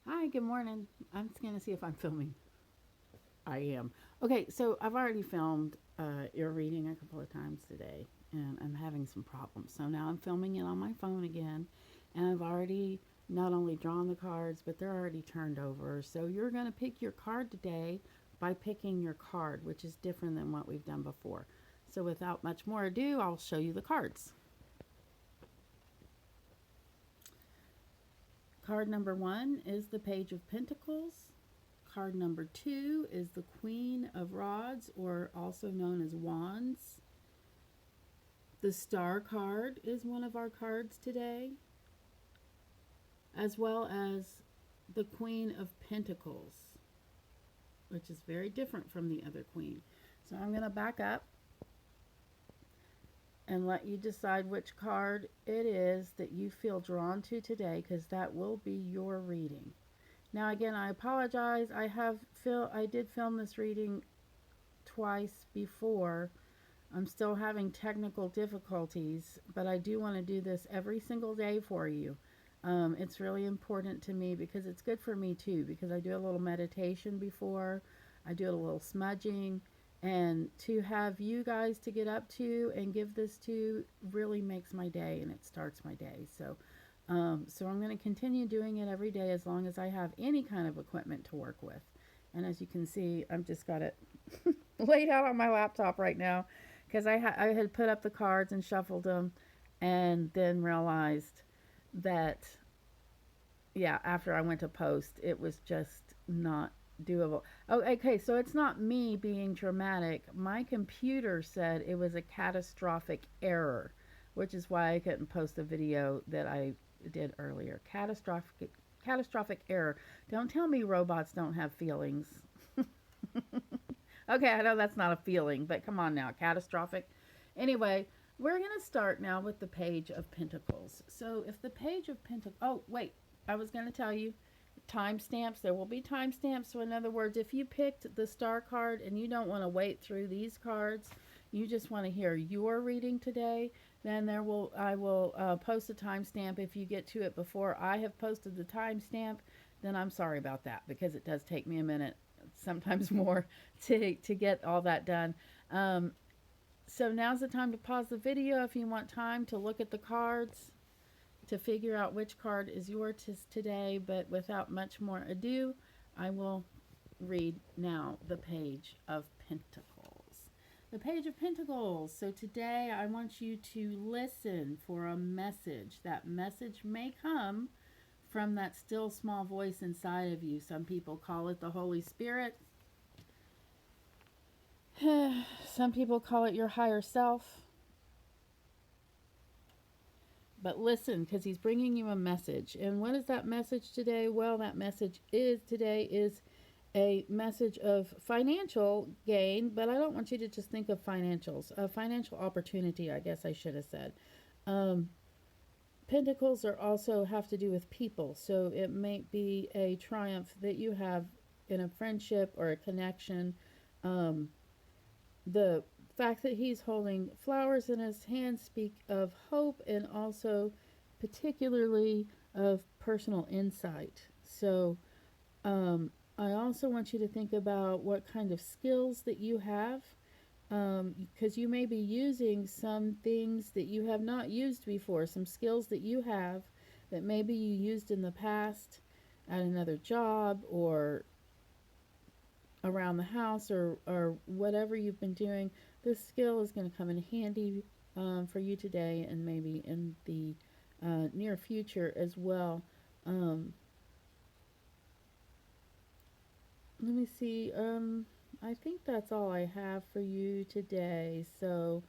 Hi, good morning. I'm just going to see if I'm filming. I am. Okay, so I've already filmed ear reading a couple of times today, and I'm having some problems. So now I'm filming it on my phone again, and I've already not only drawn the cards, but they're already turned over. So you're going to pick your card today by picking your card, which is different than what we've done before. So without much more ado, I'll show you the cards. Card number one is the Page of Pentacles. Card number two is the Queen of Rods, or also known as Wands. The Star card is one of our cards today, as well as the Queen of Pentacles, which is very different from the other queen. So I'm going to back up and let you decide which card it is that you feel drawn to today, because that will be your reading. Now again, I apologize. I did film this reading twice before. I'm still having technical difficulties, but I do want to do this every single day for you. It's really important to me because it's good for me too, because I do a little meditation before, I do a little smudging, and to have you guys to get up to and give this to really makes my day, and it starts my day. So I'm going to continue doing it every day as long as I have any kind of equipment to work with. And as you can see, I've just got it laid out on my laptop right now because I had put up the cards and shuffled them, and then realized that, yeah, after I went to post, it was just not doable. Oh, okay, so it's not me being dramatic. My computer said it was a catastrophic error, which is why I couldn't post the video that I did earlier. Catastrophic error. Don't tell me robots don't have feelings. Okay, I know that's not a feeling, but come on now, catastrophic. Anyway, we're going to start now with the Page of Pentacles. So if the Page of Pentacles, oh, wait, I was going to tell you timestamps. There will be timestamps. So in other words, if you picked the Star card and you don't want to wait through these cards, you just want to hear your reading today, then I will post a timestamp. If you get to it before I have posted the timestamp, then I'm sorry about that, because it does take me a minute, sometimes more, to get all that done. Um, so now's the time to pause the video if you want time to look at the cards to figure out which card is yours today. But without much more ado, I will read now the Page of Pentacles. The Page of Pentacles. So today I want you to listen for a message. That message may come from that still small voice inside of you. Some people call it the Holy Spirit. Some people call it your higher self. But listen, because he's bringing you a message. And what is that message today? Well, that message today is a message of financial gain, but I don't want you to just think of financials. Financial opportunity, I guess I should have said. Um, Pentacles are also have to do with people, so it may be a triumph that you have in a friendship or a connection. The fact that he's holding flowers in his hand speak of hope, and also particularly of personal insight. So I also want you to think about what kind of skills that you have, because you may be using some things that you have not used before, some skills that you have that maybe you used in the past at another job or around the house, or whatever you've been doing. This skill is going to come in handy for you today, and maybe in the near future as well. Um, Let me see. I think that's all I have for you today. So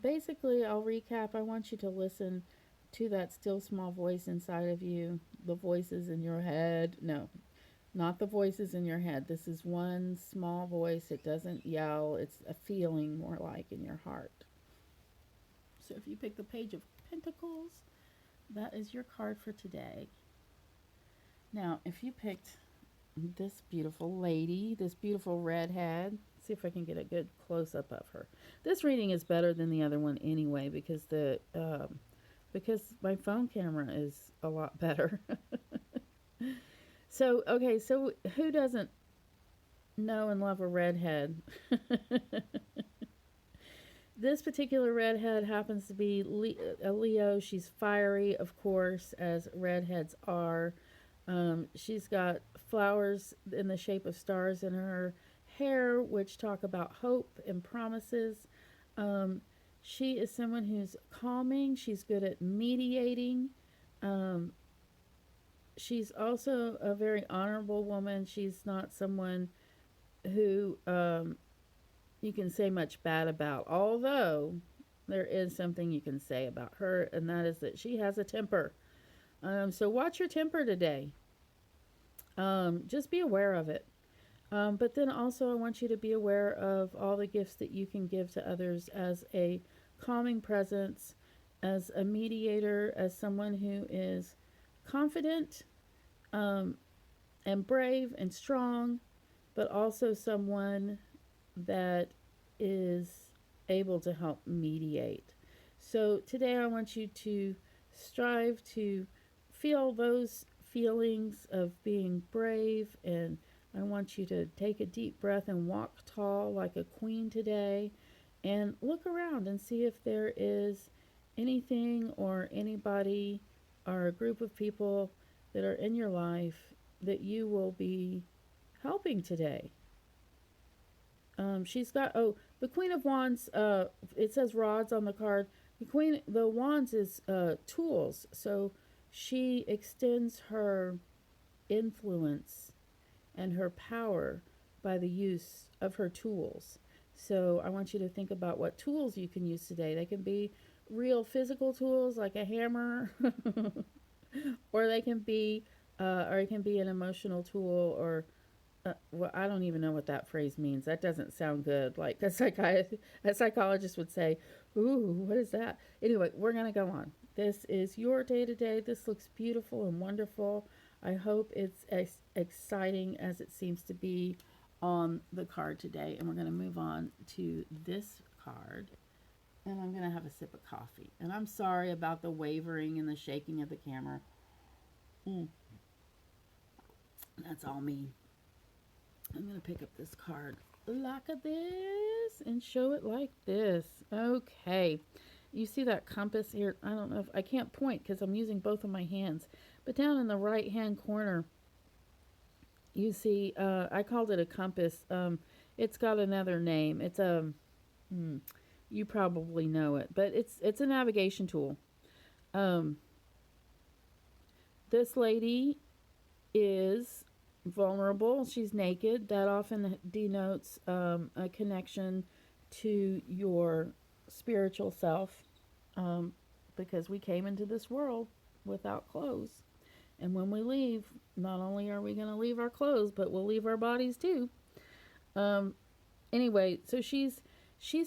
basically, I'll recap. I want you to listen to that still small voice inside of you, the voices in your head. No, not the voices in your head. This is one small voice. It doesn't yell, it's a feeling more like in your heart. So if you pick the Page of Pentacles, that is your card for today. Now, if you picked this beautiful lady, this beautiful redhead, see if I can get a good close up of her. This reading is better than the other one anyway, because my phone camera is a lot better. So, okay, so who doesn't know and love a redhead? This particular redhead happens to be a Leo. She's fiery, of course, as redheads are. She's got flowers in the shape of stars in her hair, which talk about hope and promises. Um, she is someone who's calming. She's good at mediating. Um, she's also a very honorable woman. She's not someone who you can say much bad about, although there is something you can say about her, and that is that she has a temper. So watch your temper today. Just be aware of it. But then also, I want you to be aware of all the gifts that you can give to others as a calming presence, as a mediator, as someone who is confident um, and brave and strong, but also someone that is able to help mediate. So today I want you to strive to feel those feelings of being brave, and I want you to take a deep breath and walk tall like a queen today, and look around and see if there is anything or anybody or a group of people that are in your life that you will be helping today. She's got the Queen of Wands. It says rods on the card. The Wands is tools. So she extends her influence and her power by the use of her tools. So I want you to think about what tools you can use today. They can be real physical tools like a hammer, or they can be, or it can be an emotional tool, or well, I don't even know what that phrase means. That doesn't sound good. Like a psychologist would say, "Ooh, what is that?" Anyway, we're gonna go on. This is your day to day. This looks beautiful and wonderful. I hope it's as exciting as it seems to be on the card today. And we're gonna move on to this card. And I'm gonna have a sip of coffee. And I'm sorry about the wavering and the shaking of the camera. Mm, that's all me. I'm going to pick up this card like this and show it like this. Okay. You see that compass here? I don't know if I can't point because I'm using both of my hands. But down in the right hand corner, you see, I called it a compass. It's got another name. It's a, you probably know it, but it's a navigation tool. Um, this lady is vulnerable. She's naked. That often denotes a connection to your spiritual self, because we came into this world without clothes. And when we leave, not only are we going to leave our clothes, but we'll leave our bodies too. Um, anyway, so she's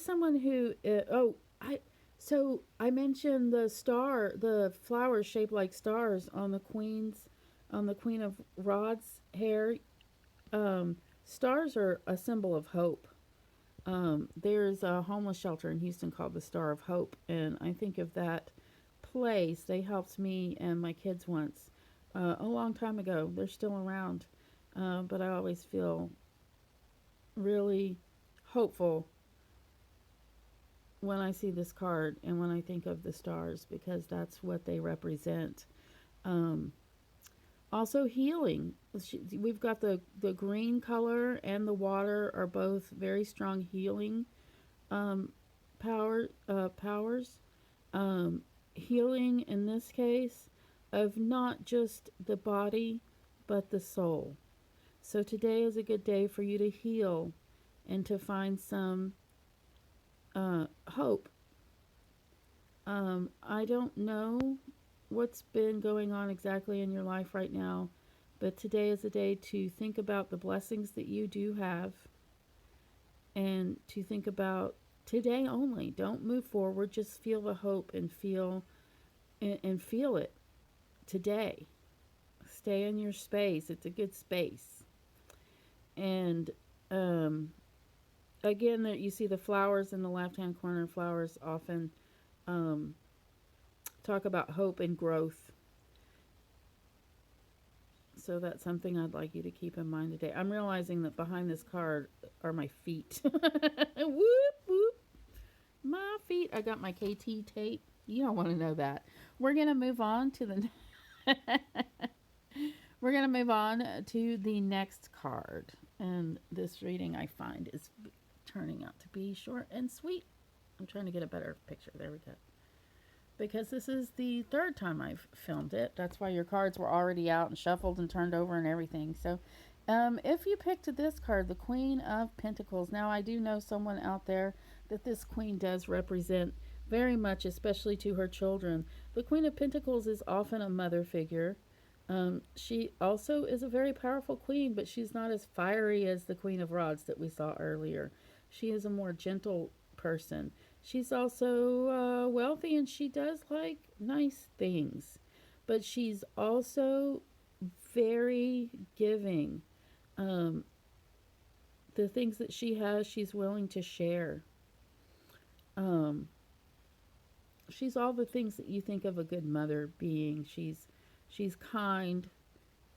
someone who I mentioned the flowers shaped like stars on the Queen of Rod's hair. Stars are a symbol of hope. There's a homeless shelter in Houston called the Star of Hope, and I think of that place. They helped me and my kids once, a long time ago. They're still around, but I always feel really hopeful when I see this card and when I think of the stars, because that's what they represent. Um, Also, healing. We've got the green color and the water are both very strong healing um, powers. Um, Healing in this case of not just the body, but the soul. So today is a good day for you to heal and to find some hope. I don't know what's been going on exactly in your life right now, but today is a day to think about the blessings that you do have and to think about today only. Don't move forward, just feel the hope and feel it today. Stay in your space. It's a good space. And again, that you see the flowers in the left-hand corner. Flowers often um, talk about hope and growth. So that's something I'd like you to keep in mind today. I'm realizing that behind this card are my feet. Whoop, whoop. My feet. I got my KT tape. You don't want to know that. We're going to move on to the We're going to move on to the next card. And this reading I find is turning out to be short and sweet. I'm trying to get a better picture. There we go. Because this is the third time I've filmed it. That's why your cards were already out and shuffled and turned over and everything. So if you picked this card, the Queen of Pentacles. Now, I do know someone out there that this queen does represent very much, especially to her children. The Queen of Pentacles is often a mother figure. She also is a very powerful queen, but she's not as fiery as the Queen of Rods that we saw earlier. She is a more gentle person. She's also wealthy, and she does like nice things, but she's also very giving. Um, the things that she has, she's willing to share. Um, she's all the things that you think of a good mother being. She's kind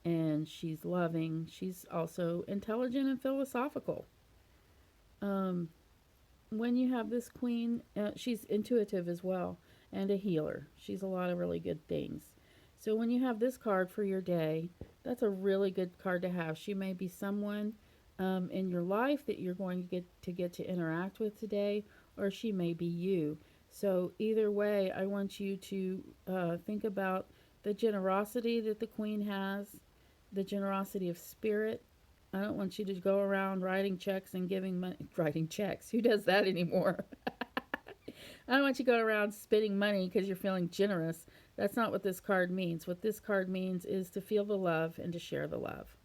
and she's loving. She's also intelligent and philosophical. Um, when you have this queen, she's intuitive as well and a healer. She's a lot of really good things. So when you have this card for your day, that's a really good card to have. She may be someone in your life that you're going to get to interact with today, or she may be you. So either way, I want you to think about the generosity that the queen has, the generosity of spirit. I don't want you to go around writing checks and giving money. Writing checks. Who does that anymore? I don't want you to go around spending money because you're feeling generous. That's not what this card means. What this card means is to feel the love and to share the love.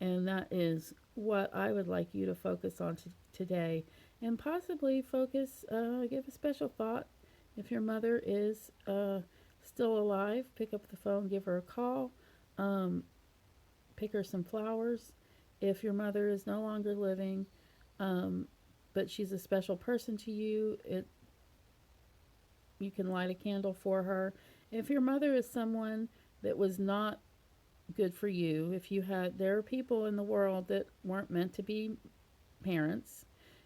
And that is what I would like you to focus on today. And possibly focus, give a special thought. If your mother is still alive, pick up the phone, give her a call, pick her some flowers. If your mother is no longer living, but she's a special person to you, you can light a candle for her. If your mother is someone that was not good for you, there are people in the world that weren't meant to be parents,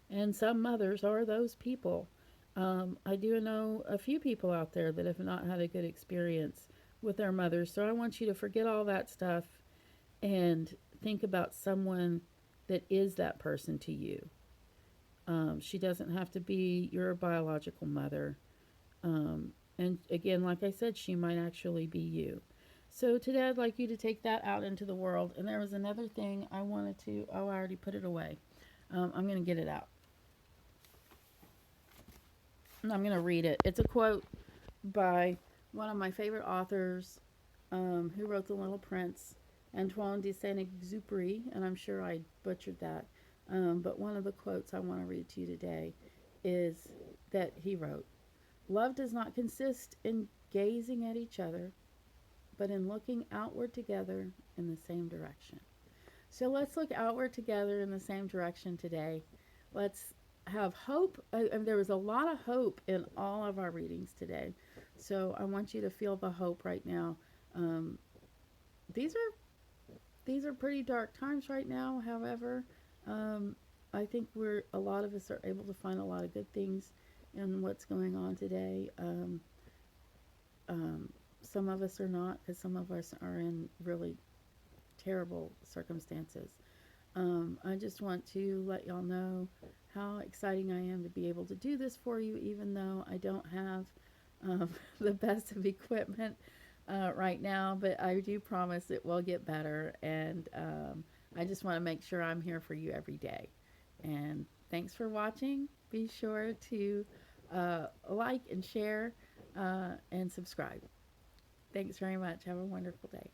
and some mothers are those people. I do know a few people out there that have not had a good experience with their mothers, so I want you to forget all that stuff and think about someone that is that person to you. She doesn't have to be your biological mother. And again, like I said, she might actually be you. So today I'd like you to take that out into the world. And there was another thing I wanted to, I already put it away. I'm going to get it out. And I'm going to read it. It's a quote by one of my favorite authors who wrote The Little Prince, Antoine de Saint-Exupéry, and I'm sure I butchered that. But one of the quotes I want to read to you today is that he wrote, "Love does not consist in gazing at each other, but in looking outward together in the same direction." So let's look outward together in the same direction today. Let's have hope. There was a lot of hope in all of our readings today. So I want you to feel the hope right now. These are pretty dark times right now. However, I think a lot of us are able to find a lot of good things in what's going on today. Some of us are not, because some of us are in really terrible circumstances. I just want to let y'all know how exciting I am to be able to do this for you, even though I don't have the best of equipment right now, but I do promise it will get better, and I just want to make sure I'm here for you every day. And thanks for watching. Be sure to like and share and subscribe. Thanks very much. Have a wonderful day.